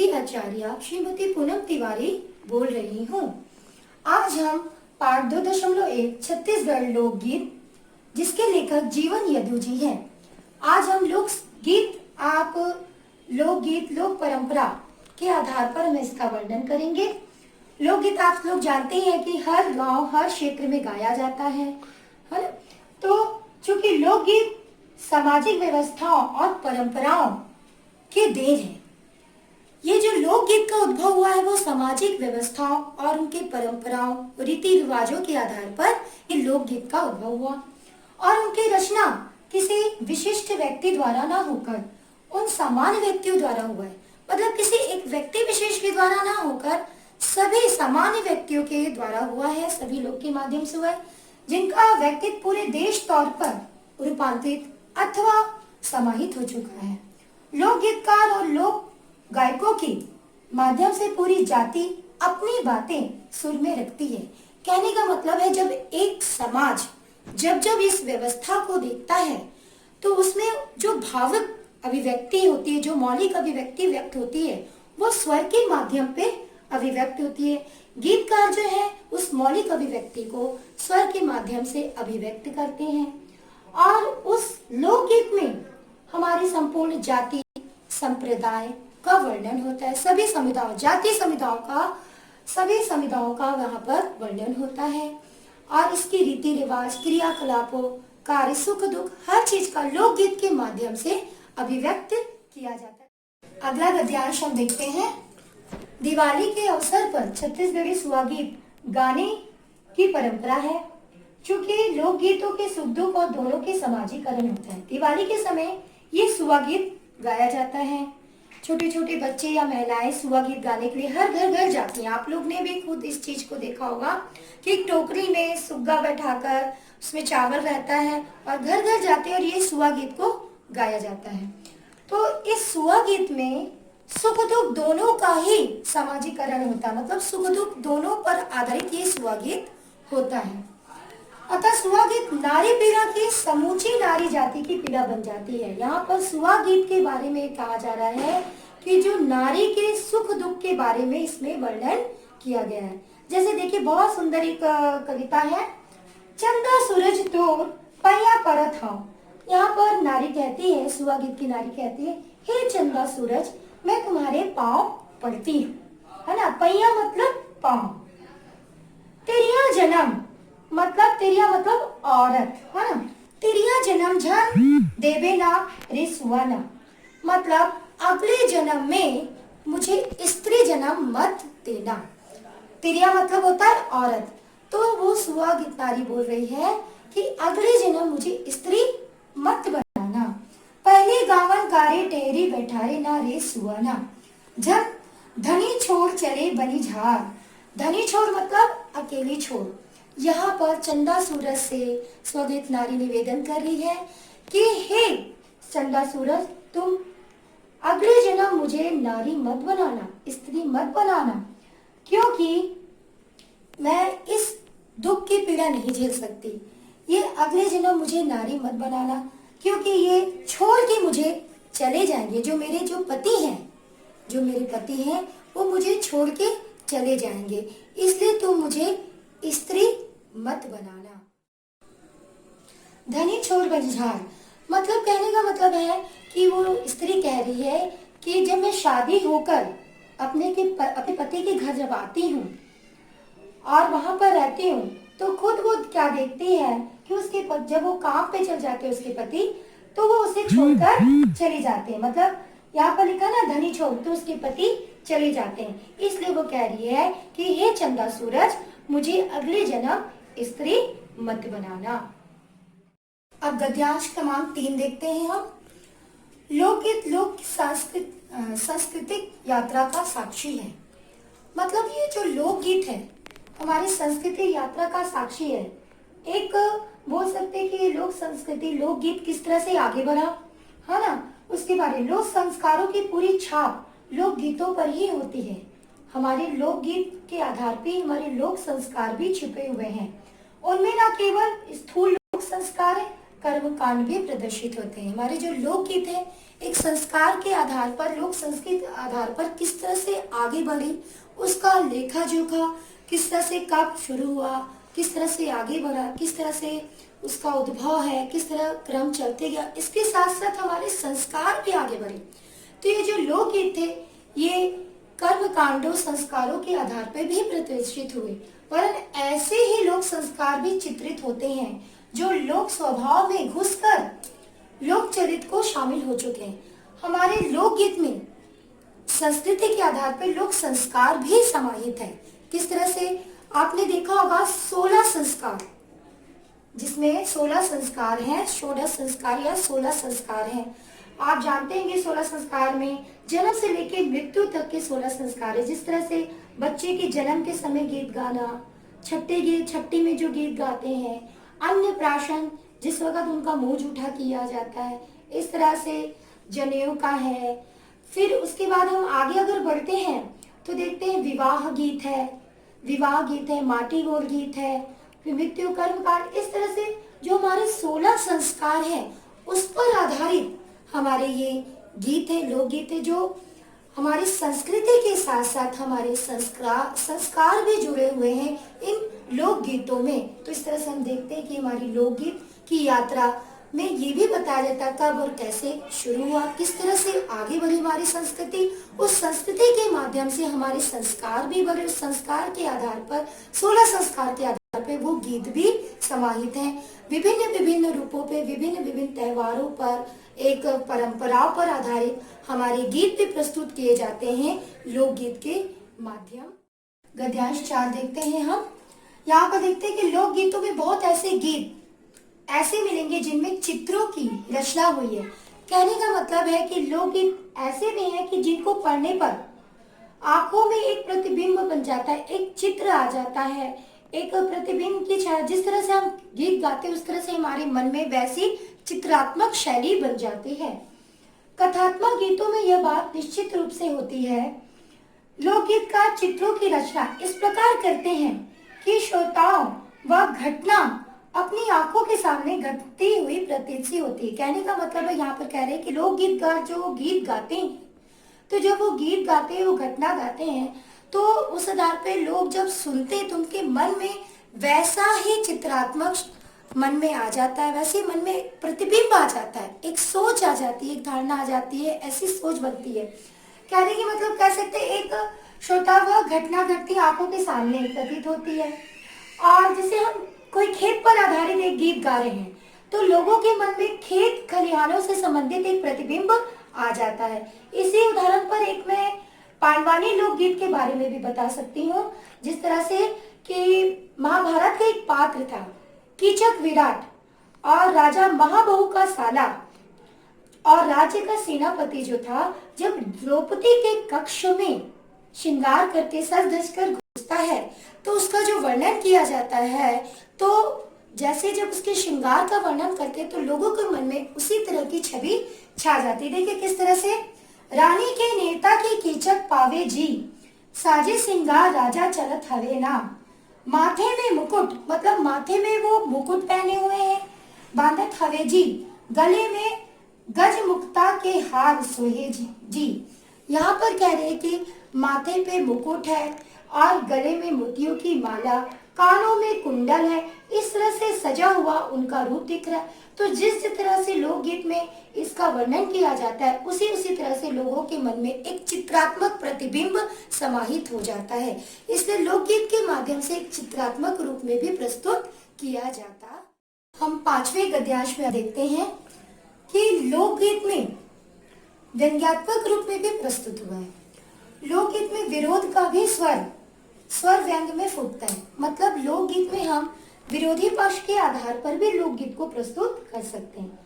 की आचार्य श्रीमती पूनम तिवारी बोल रही हूँ। आज हम पाठ 2.1 छत्तीसगढ़ लोकगीत जिसके लेखक जीवन यदु जी हैं। आज हम लोकगीत लोक परंपरा के आधार पर हम इसका वर्णन करेंगे। लोकगीत आप लोग जानते हैं कि हर गांव हर क्षेत्र में गाया जाता है ना? तो चूंकि लोकगीत सामाजिक व्यवस्थाओं और परंपराओं के देन है। ये जो लोकगीत का उद्भव हुआ है वो सामाजिक व्यवस्थाओं और उनके परंपराओं रीति रिवाजों के आधार पर ये लोकगीत का उद्भव हुआ और उनकी रचना किसी विशिष्ट व्यक्ति द्वारा ना होकर उन सामान्य व्यक्तियों द्वारा हुआ है। मतलब किसी एक व्यक्ति विशेष के द्वारा ना होकर सभी सामान्य व्यक्तियों के द्वारा हुआ है, सभी लोग के माध्यम से हुआ है, जिनका व्यक्तित्व पूरे देश तौर पर रूपांतरित अथवा समाहित हो चुका है। लोक गीतकार और लोक गायकों के माध्यम से पूरी जाति अपनी बातें सुर में रखती है। कहने का मतलब है जब एक समाज जब इस व्यवस्था को देखता है तो उसमें जो भावुक अभिव्यक्ति होती है, जो मौलिक अभिव्यक्ति व्यक्त होती है, वो स्वर के माध्यम पे अभिव्यक्त होती है। गीतकार जो है उस मौलिक अभिव्यक्ति को स्वर के माध्यम से अभिव्यक्त करते हैं और उस लोकगीत में हमारी संपूर्ण जाति संप्रदाय का वर्णन होता है। सभी समुदायों, जाति समुदायों का वहाँ पर वर्णन होता है और इसकी रीति रिवाज, क्रियाकलापों, कार्य, सुख दुख, हर चीज का लोकगीत के माध्यम से अभिव्यक्त किया जाता है। अगला गद्यांश हम देखते हैं। दिवाली के अवसर पर छत्तीसगढ़ी सुआ गीत गाने की परंपरा है। चूंकि लोकगीतों के सुख दुख और दोनों के समाजीकरण होता है, दिवाली के समय ये सुआ गीत गाया जाता है। छोटे छोटे बच्चे या महिलाएं सुआ गीत गाने के लिए हर घर जाती हैं। आप लोग ने भी खुद इस चीज को देखा होगा कि एक टोकरी में सुग्गा बैठाकर उसमें चावल रहता है और घर जाते हैं और ये सुआ गीत को गाया जाता है। तो इस सुआ गीत में सुख दुख दोनों का ही समाजीकरण होता है। मतलब सुख दुख दोनों पर आधारित ये सुआ गीत होता है। अतः सुआ गीत नारी पीड़ा की समूची नारी जाति की पीड़ा बन जाती है। यहाँ पर सुआ गीत के बारे में कहा जा रहा है कि जो नारी के सुख दुख के बारे में इसमें वर्णन किया गया है। जैसे देखिए, बहुत सुंदर एक कविता है, चंदा सूरज तोर पैया परत हूँ। यहाँ पर नारी कहती है, सुआ गीत की नारी कहती है, हे चंदा सूरज, मैं तुम्हारे पाँव पड़ती हूँ, है ना। पैया मतलब पाँव। तेरिया जन्म मतलब, तेरिया मतलब औरत, है ना। तेरिया जन्म झन देवे ना रे सुआ ना, मतलब अगले जन्म में मुझे स्त्री जन्म मत देना। तेरिया मतलब होता है औरत। तो वो सुआ गीत नारी बोल रही है कि अगले जन्म मुझे स्त्री मत बनाना। पहले गावन गारे टेरी बैठारे ना रे सुआना, जब धनी छोड़ चले बनी झार। धनी छोड़ मतलब अकेली छोड़। यहाँ पर चंदा सूरज से स्वगीत नारी निवेदन कर रही है कि हे चंदा सूरज, तुम अगले जन्म मुझे नारी मत बनाना, स्त्री मत बनाना, क्योंकि मैं इस दुख की पीड़ा नहीं झेल सकती। ये अगले जन्म मुझे नारी मत बनाना, क्योंकि ये छोड़ के मुझे चले जाएंगे। जो मेरे पति हैं वो मुझे छोड़ के चले जाएंगे, इसलिए तुम मुझे स्त्री मत बनाना। धनी छोड़ बंझार मतलब, कहने का मतलब है कि वो स्त्री कह रही है कि जब मैं शादी होकर अपने पति के घर जब आती हूँ और वहां पर रहती हूँ तो खुद वो क्या देखती है कि उसके जब वो काम पे चल जाते हैं उसके पति, तो वो उसे छोड़कर चले जाते हैं। मतलब यहाँ पर लिखा ना, धनी छोड़, तो उसके पति चले जाते हैं। इसलिए वो कह रही है कि हे चंदा सूरज, मुझे अगले जन्म स्त्री मत बनाना। अब गद्यांश क्रमांक 3 देखते हैं हम। लोकगीत लोक सांस्कृतिक यात्रा का साक्षी है। मतलब ये जो लोकगीत है हमारी संस्कृति यात्रा का साक्षी है। एक बोल सकते हैं कि लोक संस्कृति लोकगीत किस तरह से आगे बढ़ा, है ना, उसके बारे में। लोक संस्कारों की पूरी छाप लोकगीतों पर ही होती है। हमारे लोकगीत के आधार पे हमारे लोक संस्कार भी छिपे हुए हैं। उनमें न केवल स्थूल लोक संस्कार है, कर्मकांड भी प्रदर्शित होते हैं। हमारे जो लोकगीत है एक संस्कार के आधार पर, लोक संस्कृति आधार पर किस तरह से आगे बढ़े, उसका लेखा जोखा किस तरह से कब शुरू हुआ, किस तरह से आगे बढ़ा, किस तरह से उसका उद्भव है, किस तरह क्रम चलते गया, इसके साथ साथ हमारे संस्कार भी आगे बढ़े। तो ये जो लोकगीत थे ये कर्म कांडों संस्कारों के आधार पर भी प्रतिष्ठित हुए, वरन ऐसे ही लोक संस्कार भी चित्रित होते हैं जो लोक स्वभाव में घुसकर लोक चरित्र को शामिल हो चुके हैं। हमारे लोकगीत में संस्कृति के आधार पर लोक संस्कार भी समाहित है। किस तरह से आपने देखा होगा 16 संस्कार, जिसमें 16 संस्कार हैं, षोडश संस्कार या 16 संस्कार हैं। आप जानते हैं कि 16 संस्कार में जन्म से लेकर मृत्यु तक के 16 संस्कार है। जिस तरह से बच्चे के जन्म के समय गीत गाना, छठी में जो गीत गाते हैं, अन्नप्राशन जिस वक्त उनका मुंह जूठा किया जाता है, इस तरह से जनेऊ का है। फिर उसके बाद हम आगे अगर बढ़ते हैं तो देखते हैं विवाह गीत है, माटी गोड़ गीत है, फिर मृत्यु कर्म कांड। इस तरह से जो हमारे 16 संस्कार हैं उस पर आधारित हमारे ये गीत है, लोकगीत है, जो हमारी संस्कृति के साथ साथ हमारे संस्कार भी जुड़े हुए हैं इन लोकगीतों में। तो इस तरह से हम देखते हैं कि हमारी लोकगीत की यात्रा में ये भी बताया जाता है कब और कैसे शुरू हुआ, किस तरह से आगे बढ़ी हमारी संस्कृति, उस संस्कृति के माध्यम से हमारे संस्कार भी बढ़े, उस संस्कार के आधार पर 16 संस्कार के आधार पर वो गीत भी समाहित हैं। विभिन्न विभिन्न रूपों पे, विभिन्न विभिन्न त्योहारों पर, एक परंपराओं पर आधारित हमारे गीत भी प्रस्तुत किए जाते हैं लोकगीत के माध्यम। गद्यांश 4 देखते हैं हम। यहाँ पर देखते हैं कि लोकगीतों में बहुत ऐसे गीत ऐसे मिलेंगे जिनमें चित्रों की रचना हुई है। कहने का मतलब है कि लोकगीत ऐसे भी हैं कि जिनको पढ़ने पर आंखों में एक प्रतिबिंब बन जाता है, एक चित्र आ जाता है, एक प्रतिबिंब की छाया। जिस तरह से हम गीत गाते हैं उस तरह से हमारे मन में वैसी चित्रात्मक शैली बन जाती है। कथात्मक गीतों में यह बात निश्चित रूप से होती है। लोकगीत का चित्रों की रचना इस प्रकार करते हैं कि श्रोताओं वह घटना अपनी आंखों के सामने घटती हुई प्रतीत सी होती है। कहने का मतलब है यहाँ पर कह रहे हैं कि लोकगीतकार जो गीत गाते हैं, तो जब वो गीत गाते हैं, वो घटना गाते हैं, तो उस आधार पे लोग जब सुनते हैं तो उनके मन में वैसा ही चित्रात्मक मन में आ जाता है, वैसे मन में प्रतिबिंब आ जाता है, एक सोच आ जाती है, एक धारणा आ जाती है, ऐसी सोच बनती है। कहने की मतलब कह सकते हैं एक श्रोता वह घटना घटती आंखों के सामने प्रतीत होती है। और जैसे हम कोई खेत पर आधारित एक गीत गा रहे हैं तो लोगों के मन में खेत खलिहानों से संबंधित एक प्रतिबिंब आ जाता है। इसी उदाहरण पर एक मैं पांडवानी लोकगीत के बारे में भी बता सकती हूँ। जिस तरह से कि महाभारत का एक पात्र था कीचक विराट, और राजा महाबहु का साला और राज्य का सेनापति जो था, जब द्रौपदी के कक्ष में श्रृंगार करके सज धज कर घुसता है तो उसका जो वर्णन किया जाता है, तो जैसे जब उसके श्रृंगार का वर्णन करते तो लोगों के मन में उसी तरह की छवि छा जाती। देखिए किस तरह से रानी के नेता की कीचक पावे जी, साजे सिंगार राजा चलत हवे नाम। माथे में मुकुट, मतलब माथे में वो मुकुट पहने हुए हैं, बांधत हवे जी, गले में गज मुक्ता के हार सोहे जी। यहाँ पर कह रहे हैं कि माथे पे मुकुट है और गले में मोतियों की माला, कानों में कुंडल है, इस तरह से सजा हुआ उनका रूप दिख रहा है। तो जिस तरह से लोकगीत में इसका वर्णन किया जाता है उसी तरह से लोगों के मन में एक चित्रात्मक प्रतिबिंब समाहित हो जाता है। इसलिए लोकगीत के माध्यम से एक चित्रात्मक रूप में भी प्रस्तुत किया जाता। हम 5वें गद्यांश में देखते हैं कि लोकगीत में व्यंग्यात्मक रूप में भी प्रस्तुत हुआ है। लोकगीत में विरोध का भी स्वर व्यंग में फूटता है। मतलब लोकगीत में हम विरोधी पक्ष के आधार पर भी लोकगीत को प्रस्तुत कर सकते हैं।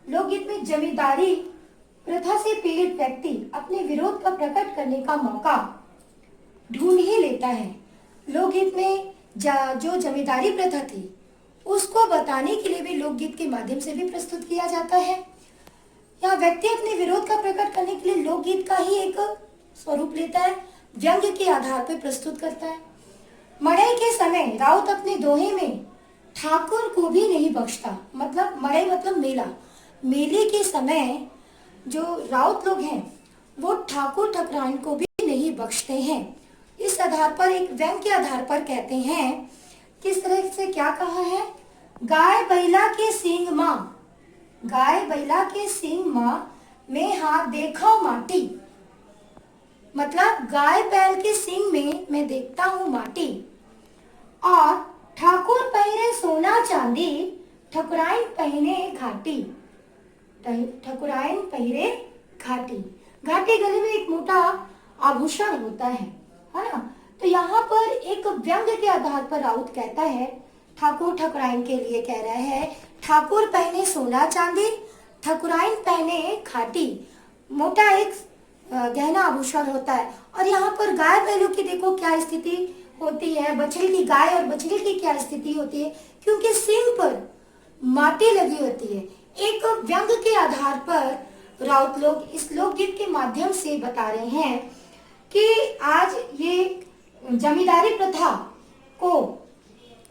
लोकगीत में जमींदारी प्रथा से पीड़ित व्यक्ति अपने विरोध का प्रकट करने का मौका ढूंढ ही लेता है। लोकगीत में जो जमींदारी प्रथा थी उसको बताने के लिए भी लोकगीत के माध्यम से भी प्रस्तुत किया जाता है। यहाँ व्यक्ति अपने विरोध का प्रकट करने के लिए लोकगीत का ही एक स्वरूप लेता है, व्यंग के आधार पर प्रस्तुत करता है। मड़ई के समय राउत अपने दोहे में ठाकुर को भी नहीं बख्शता, मतलब मड़ई मतलब मेला, मेले के समय जो राउत लोग हैं वो ठाकुर ठकुराइन को भी नहीं बख्शते हैं। इस आधार पर एक व्यंग के आधार पर कहते हैं, किस तरह से क्या कहा है, गाय बैला के सींग माँ, गाय बैला के सींग माँ में हाथ देखो माटी, मतलब गाय बैल के सींग में मैं देखता हूँ माटी। और ठाकुर पहने सोना चांदी, ठकुराइन पहने घाटी, ठकुराइन पहरे घाटी। घाटी गले में एक मोटा आभूषण होता है ना। तो यहाँ पर एक व्यंग के आधार पर राउत कहता है, ठाकुर ठकुराइन के लिए कह रहा है, ठाकुर पहने सोना चांदी, ठकुराइन पहने घाटी, मोटा एक गहना आभूषण होता है। और यहाँ पर गाय बैलों की देखो क्या स्थिति होती है, बछड़ी की गाय और बछड़ी की क्या स्थिति होती है, क्योंकि सींग पर माटी लगी होती है। एक व्यंग के आधार पर राउत लोग इस लोकगीत के माध्यम से बता रहे हैं कि आज ये जमींदारी प्रथा को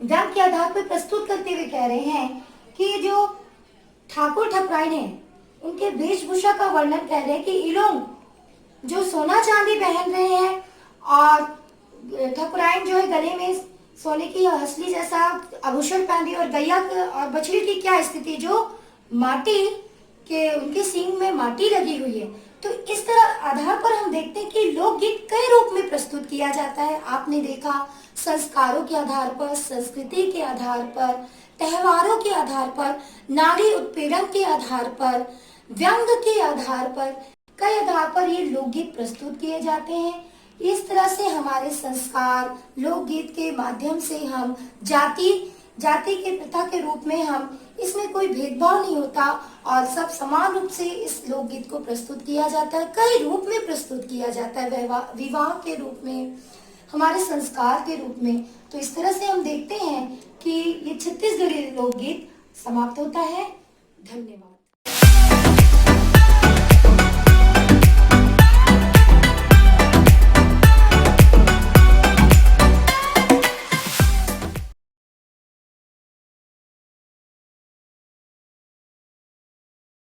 व्यंग के आधार पर प्रस्तुत करते हुए कह रहे हैं कि जो ठाकुर ठकुराइन है उनके वेशभूषा का वर्णन कर रहे हैं कि ये लोग जो सोना चांदी पहन रहे हैं और ठकुराइन जो है गले में सोने की हंसली जैसा आभूषण पहन रही है, और गैया और बछड़ी की क्या स्थिति, जो माटी के उनके सींग में माटी लगी हुई है। तो इस तरह आधार पर हम देखते हैं कि लोकगीत कई रूप में प्रस्तुत किया जाता है। आपने देखा संस्कारों के आधार पर, संस्कृति के आधार पर, त्योहारों के आधार पर, नारी उत्पीड़न के आधार पर, व्यंग के आधार पर, कई आधार पर ये लोकगीत प्रस्तुत किए जाते हैं। इस तरह से हमारे संस्कार लोकगीत के माध्यम से हम जाति के प्रथा के रूप में हम इसमें कोई भेदभाव नहीं होता और सब समान रूप से इस लोकगीत को प्रस्तुत किया जाता है। कई रूप में प्रस्तुत किया जाता है, विवाह के रूप में, हमारे संस्कार के रूप में। तो इस तरह से हम देखते हैं कि ये छत्तीसगढ़ी लोकगीत समाप्त होता है। धन्यवाद।